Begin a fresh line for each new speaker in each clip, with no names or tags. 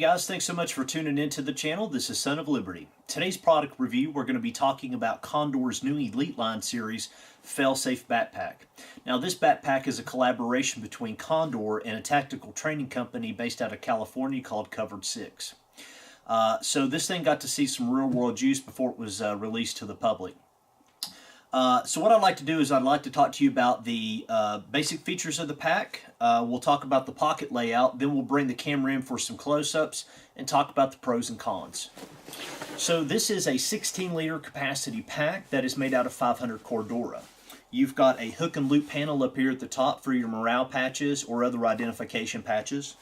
guys, thanks so much for tuning into the channel. This is Son of Liberty. Today's product review, we're going to be talking about Condor's new Elite line series fail-safe backpack. Now this backpack is a collaboration between Condor and a tactical training company based out of California called Covered 6. So this thing got to see some real world use before it was released to the public. So what I'd like to do is I'd like to talk to you about the basic features of the pack. We'll talk about the pocket layout, then we'll bring the camera in for some close-ups and talk about the pros and cons. So this is a 16-liter capacity pack that is made out of 500 Cordura. You've got a hook and loop panel up here at the top for your morale patches or other identification patches.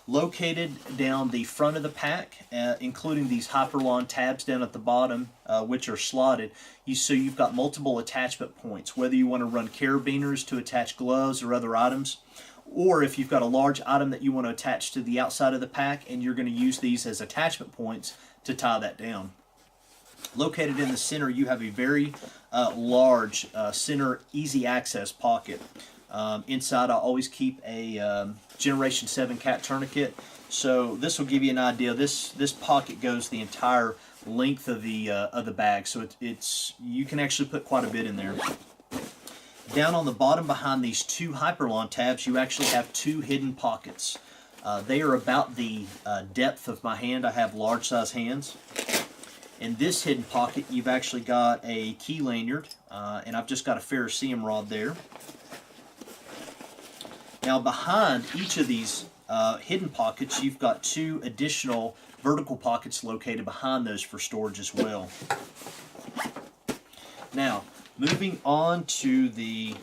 Located down the front of the pack, including these Hypalon tabs down at the bottom, which are slotted, so you've got multiple attachment points, whether you want to run carabiners to attach gloves or other items, or if you've got a large item that you want to attach to the outside of the pack and you're going to use these as attachment points to tie that down. Located in the center, you have a very large center easy access pocket. Inside I always keep a Generation 7 cat tourniquet, so this will give you an idea. This pocket goes the entire length of the bag, so you can actually put quite a bit in there. Down on the bottom behind these two Hypalon tabs, you actually have two hidden pockets. They are about the depth of my hand. I have large size hands. In this hidden pocket, you've actually got a key lanyard, and I've just got a ferrocerium rod there. Now behind each of these hidden pockets, you've got two additional vertical pockets located behind those for storage as well. Now, moving on to the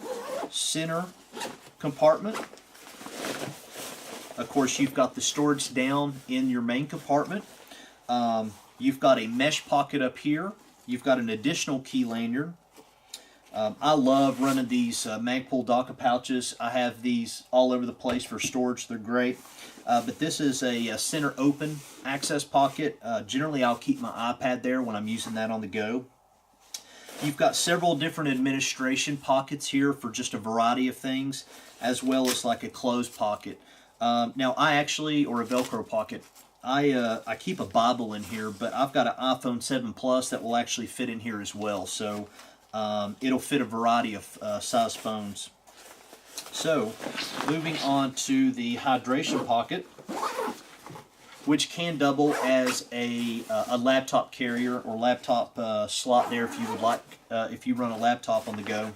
center compartment. Of course, you've got the storage down in your main compartment. You've got a mesh pocket up here. You've got an additional key lanyard. I love running these Magpul Docker pouches. I have these all over the place for storage. They're great. But this is a center open access pocket. Generally, I'll keep my iPad there when I'm using that on the go. You've got several different administration pockets here for just a variety of things, as well as like a closed pocket. Now, or a Velcro pocket. I keep a Bible in here, but I've got an iPhone 7 Plus that will actually fit in here as well. So it'll fit a variety of size phones. So, moving on to the hydration pocket, which can double as a laptop carrier or laptop slot there if you would like, if you run a laptop on the go.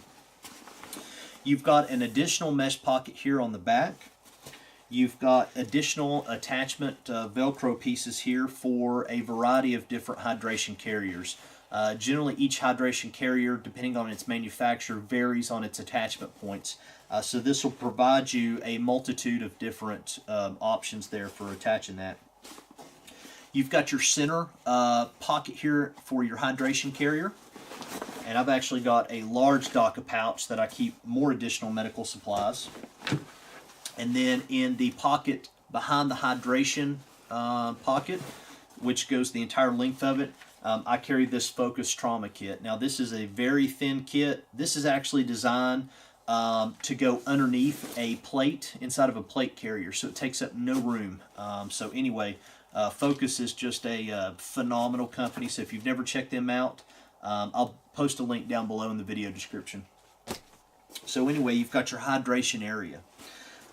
You've got an additional mesh pocket here on the back. You've got additional attachment Velcro pieces here for a variety of different hydration carriers. Generally, each hydration carrier, depending on its manufacturer, varies on its attachment points. So this will provide you a multitude of different options there for attaching that. You've got your center pocket here for your hydration carrier. And I've actually got a large Docker pouch that I keep more additional medical supplies. And then in the pocket behind the hydration pocket, which goes the entire length of it, I carry this Focus Trauma Kit. Now this is a very thin kit. This is actually designed to go underneath a plate, inside of a plate carrier, so it takes up no room. So anyway, Focus is just a phenomenal company, so if you've never checked them out, I'll post a link down below in the video description. So anyway, you've got your hydration area.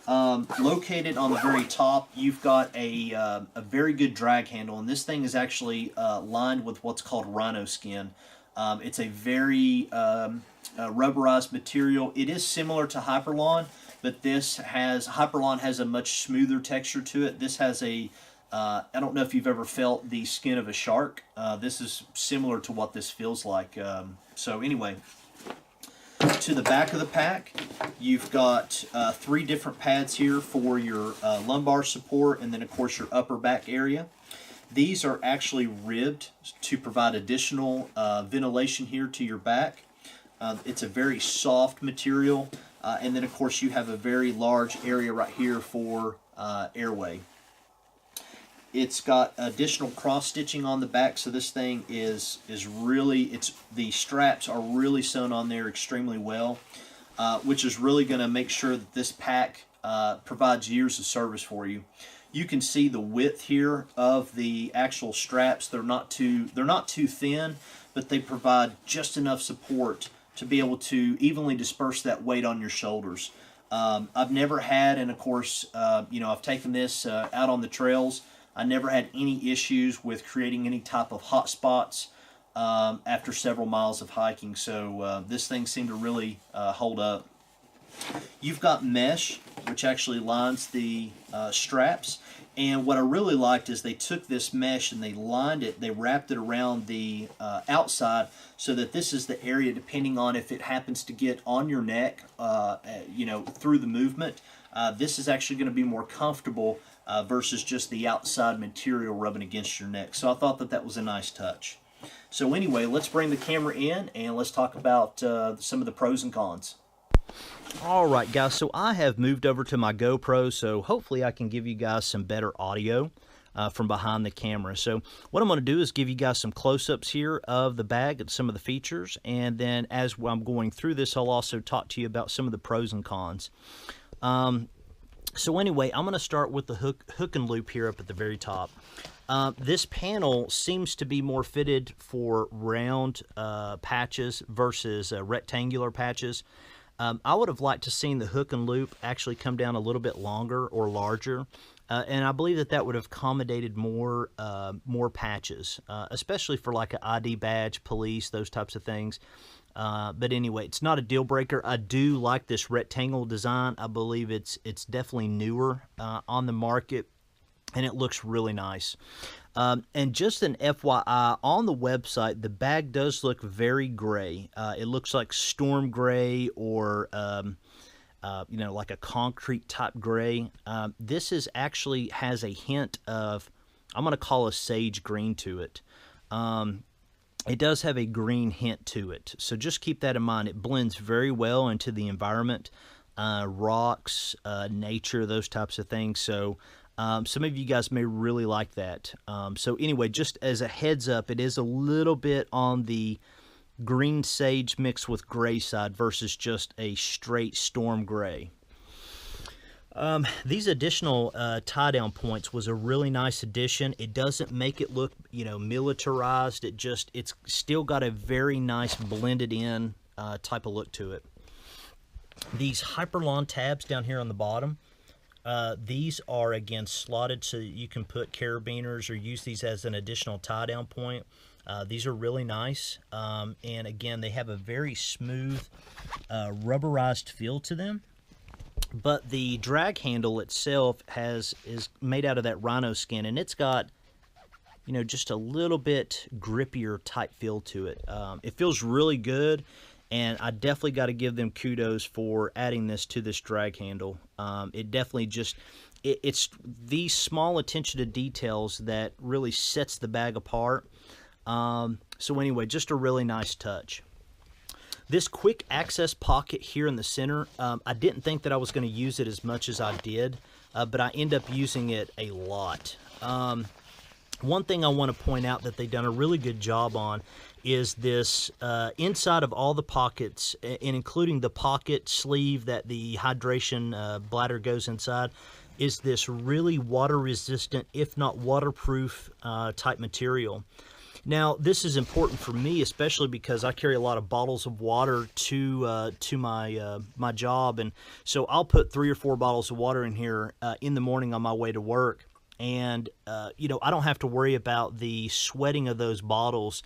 Located on the very top, you've got a very good drag handle, and this thing is actually lined with what's called Rhino skin. It's a very rubberized material. It is similar to Hypalon, but Hypalon has a much smoother texture to it. This has I don't know if you've ever felt the skin of a shark. This is similar to what this feels like. So anyway, to the back of the pack, you've got 3 different pads here for your lumbar support, and then of course your upper back area. These are actually ribbed to provide additional ventilation here to your back. It's a very soft material, and then of course you have a very large area right here for airway. It's got additional cross stitching on the back, so this thing is really, the straps are really sewn on there extremely well, which is really going to make sure that this pack provides years of service for you. You can see the width here of the actual straps. They're not too thin, but they provide just enough support to be able to evenly disperse that weight on your shoulders. I've never had, and of course, I've taken this out on the trails. I never had any issues with creating any type of hot spots after several miles of hiking. So this thing seemed to really hold up. You've got mesh, which actually lines the straps. And what I really liked is they took this mesh and they lined it, they wrapped it around the outside so that this is the area, depending on if it happens to get on your neck, through the movement, this is actually going to be more comfortable versus just the outside material rubbing against your neck. So I thought that was a nice touch. So anyway, let's bring the camera in and let's talk about some of the pros and cons.
Alright guys, so I have moved over to my GoPro, so hopefully I can give you guys some better audio from behind the camera. So what I'm going to do is give you guys some close-ups here of the bag and some of the features, and then as I'm going through this, I'll also talk to you about some of the pros and cons. So anyway, I'm going to start with the hook and loop here up at the very top. This panel seems to be more fitted for round patches versus rectangular patches. I would have liked to seen the hook and loop actually come down a little bit longer or larger, and I believe that would have accommodated more patches, especially for like an ID badge, police, those types of things. But anyway, it's not a deal breaker. I do like this rectangle design. I believe it's definitely newer on the market, and it looks really nice. And just an FYI, on the website, the bag does look very gray. It looks like storm gray or, like a concrete type gray. This actually has a hint of, I'm going to call a sage green to it. It does have a green hint to it. So just keep that in mind. It blends very well into the environment, rocks, nature, those types of things. So some of you guys may really like that. So anyway, just as a heads up, it is a little bit on the green sage mixed with gray side versus just a straight storm gray. These additional tie-down points was a really nice addition. It doesn't make it look, militarized. It's still got a very nice blended in type of look to it. These Hypalon tabs down here on the bottom, these are again slotted so that you can put carabiners or use these as an additional tie-down point. These are really nice, and again, they have a very smooth rubberized feel to them. But the drag handle itself is made out of that Rhino skin, and it's got, just a little bit grippier type feel to it. It feels really good, and I definitely got to give them kudos for adding this to this drag handle. It definitely it's these small attention to details that really sets the bag apart. So anyway, just a really nice touch. This quick access pocket here in the center, I didn't think that I was going to use it as much as I did, but I end up using it a lot. One thing I want to point out that they've done a really good job on is this inside of all the pockets, and including the pocket sleeve that the hydration bladder goes inside, is this really water resistant, if not waterproof type material. Now, this is important for me, especially because I carry a lot of bottles of water to my job, and so I'll put 3 or 4 bottles of water in here in the morning on my way to work, and I don't have to worry about the sweating of those bottles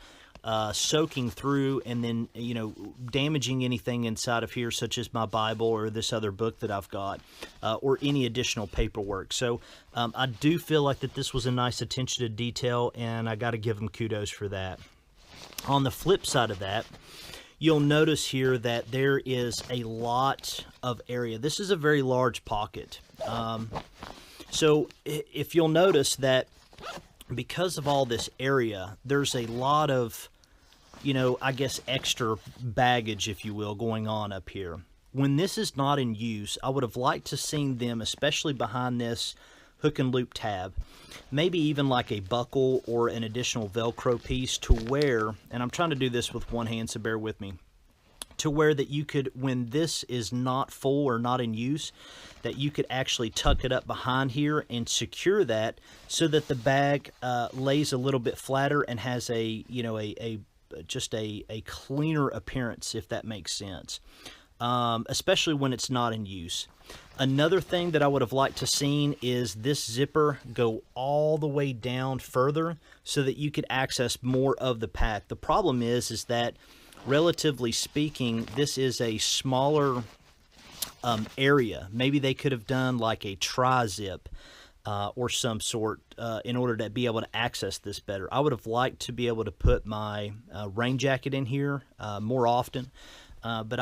soaking through and then damaging anything inside of here, such as my Bible or this other book that I've got, or any additional paperwork. So I do feel like that this was a nice attention to detail, and I got to give them kudos for that. On the flip side of that, you'll notice here that there is a lot of area. This is a very large pocket. So if you'll notice that because of all this area, there's a lot of, I guess extra baggage, if you will, going on up here. When this is not in use, I would have liked to seen them, especially behind this hook and loop tab, maybe even like a buckle or an additional Velcro piece to where, and I'm trying to do this with one hand, so bear with me, to where that you could, when this is not full or not in use, that you could actually tuck it up behind here and secure that so that the bag lays a little bit flatter and has a, you know, just a cleaner appearance, if that makes sense, especially when it's not in use. Another thing that I would have liked to seen is this zipper go all the way down further so that you could access more of the pack. The problem is that relatively speaking, this is a smaller area. Maybe they could have done like a tri-zip or some sort in order to be able to access this better. I would have liked to be able to put my rain jacket in here more often, but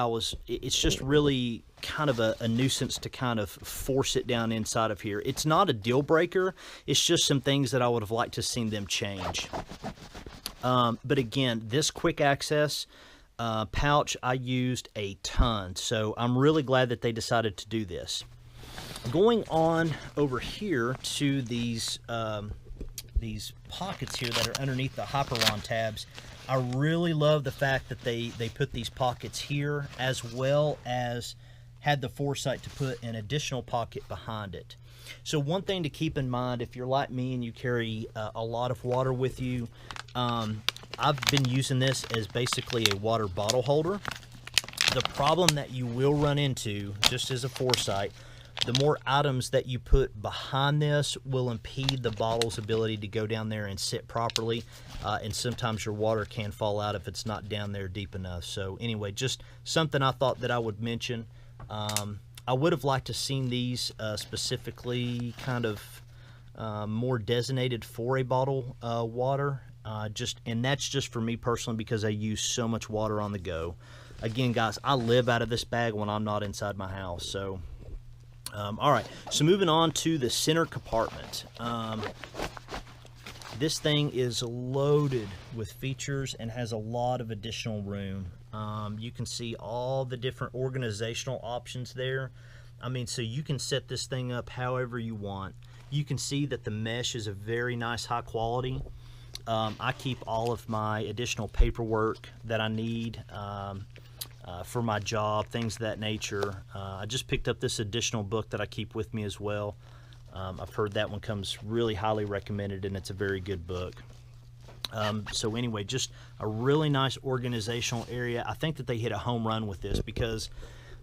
it's just really kind of a nuisance to kind of force it down inside of here. It's not a deal breaker. It's just some things that I would have liked to seen them change. But again, this quick access pouch I used a ton, so I'm really glad that they decided to do this. Going on over here to these pockets here that are underneath the Hypalon tabs, I really love the fact that they put these pockets here, as well as had the foresight to put an additional pocket behind it. So one thing to keep in mind, if you're like me and you carry a lot of water with you, I've been using this as basically a water bottle holder. The problem that you will run into, just as a foresight, the more items that you put behind this will impede the bottle's ability to go down there and sit properly, and sometimes your water can fall out if it's not down there deep enough. So anyway, just something I thought that I would mention. I would have liked to seen these specifically kind of more designated for a bottle water, and that's just for me personally because I use so much water on the go. Again, guys, I live out of this bag when I'm not inside my house. So all right, so moving on to the center compartment. This thing is loaded with features and has a lot of additional room. You can see all the different organizational options there. I mean, so you can set this thing up however you want. You can see that the mesh is a very nice high quality. I keep all of my additional paperwork that I need for my job, things of that nature. I just picked up this additional book that I keep with me as well. I've heard that one comes really highly recommended, and it's a very good book. So anyway, just a really nice organizational area. I think that they hit a home run with this because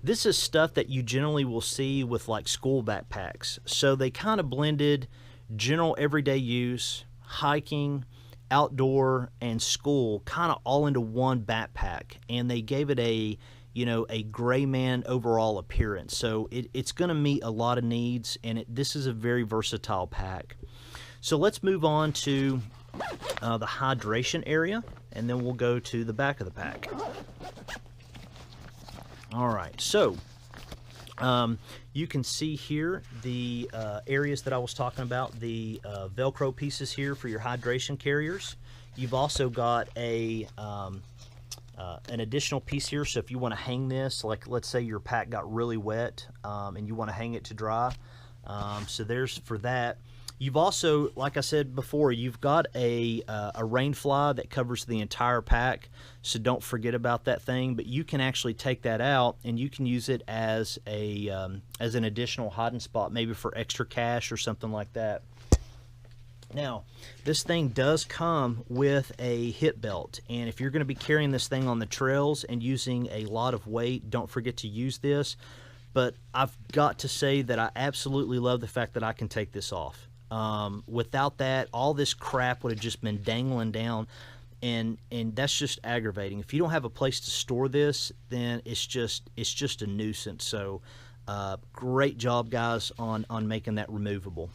this is stuff that you generally will see with like school backpacks. So they kind of blended general everyday use, hiking, outdoor, and school kind of all into one backpack, and they gave it a, you know, a gray man overall appearance. So it's going to meet a lot of needs, and this is a very versatile pack. So let's move on to the hydration area, and then we'll go to the back of the pack. All right, so you can see here the areas that I was talking about, the Velcro pieces here for your hydration carriers. You've also got an additional piece here, so if you want to hang this, like let's say your pack got really wet and you want to hang it to dry, so there's for that. You've also, like I said before, you've got a rain fly that covers the entire pack, so don't forget about that thing. But you can actually take that out and you can use it as an additional hiding spot, maybe for extra cash or something like that. Now, this thing does come with a hip belt, and if you're going to be carrying this thing on the trails and using a lot of weight, don't forget to use this. But I've got to say that I absolutely love the fact that I can take this off. Without that, all this crap would have just been dangling down, and that's just aggravating. If you don't have a place to store this, then it's just a nuisance. So great job, guys, on making that removable.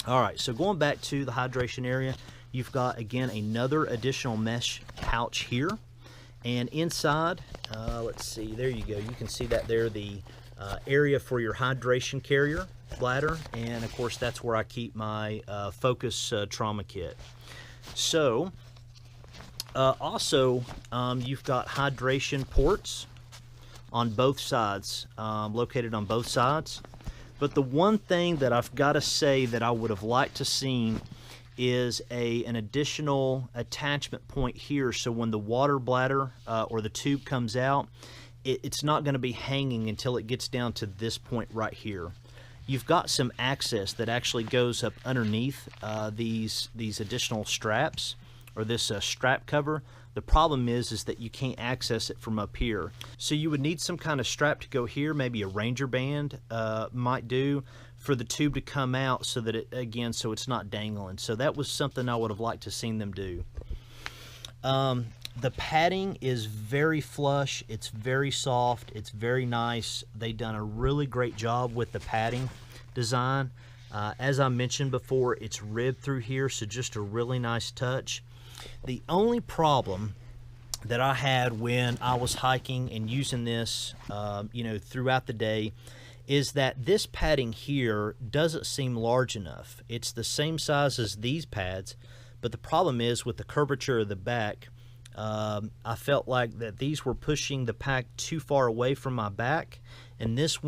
All right, so going back to the hydration area, you've got again another additional mesh pouch here, and inside, let's see, there you go, you can see that there, the area for your hydration carrier bladder, and of course that's where I keep my Focus trauma kit. So also you've got hydration ports on both sides, located on both sides. But the one thing that I've got to say that I would have liked to seen is an additional attachment point here, so when the water bladder or the tube comes out, it's not going to be hanging until it gets down to this point right here. You've got some access that actually goes up underneath these additional straps, or this strap cover. The problem is that you can't access it from up here. So you would need some kind of strap to go here, maybe a Ranger band might do, for the tube to come out so that so it's not dangling. So that was something I would have liked to seen them do. The padding is very flush, it's very soft, it's very nice. They've done a really great job with the padding design. As I mentioned before, it's ribbed through here, so just a really nice touch. The only problem that I had when I was hiking and using this, throughout the day, is that this padding here doesn't seem large enough. It's the same size as these pads, but the problem is with the curvature of the back, I felt like that these were pushing the pack too far away from my back, and this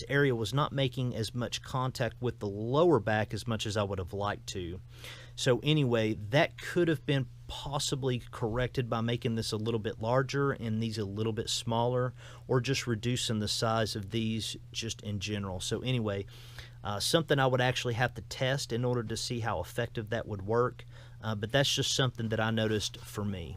area was not making as much contact with the lower back as much as I would have liked to. So anyway, that could have been possibly corrected by making this a little bit larger and these a little bit smaller, or just reducing the size of these just in general. So anyway, something I would actually have to test in order to see how effective that would work, but that's just something that I noticed for me.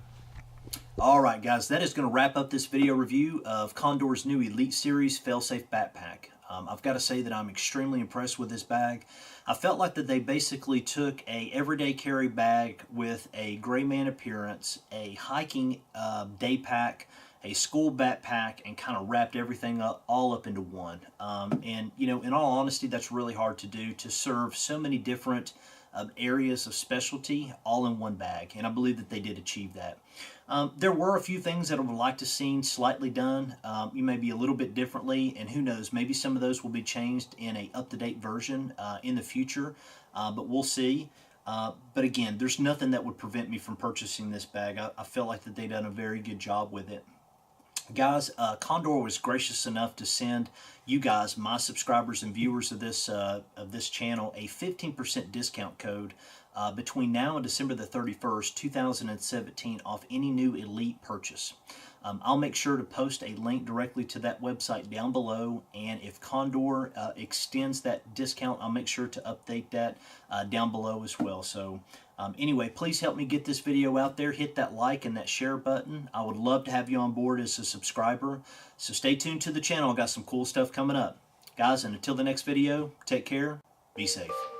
Alright guys, that is going to wrap up this video review of Condor's new Elite Series Failsafe Backpack. I've got to say that I'm extremely impressed with this bag. I felt like that they basically took a everyday carry bag with a gray man appearance, a hiking day pack, a school backpack, and kind of wrapped everything all up into one. And in all honesty, that's really hard to do, to serve so many different areas of specialty all in one bag, and I believe that they did achieve that. There were a few things that I would like to see slightly done, maybe a little bit differently, and who knows, maybe some of those will be changed in a up-to-date version in the future, but we'll see. But again, there's nothing that would prevent me from purchasing this bag. I feel like that they've done a very good job with it. Guys, Condor was gracious enough to send you guys, my subscribers and viewers of this channel, a 15% discount code between now and December the 31st, 2017 off any new Elite purchase. I'll make sure to post a link directly to that website down below, and if Condor extends that discount, I'll make sure to update that down below as well. So anyway, please help me get this video out there. Hit that like and that share button. I would love to have you on board as a subscriber. So stay tuned to the channel. I've got some cool stuff coming up. Guys, and until the next video, take care, be safe.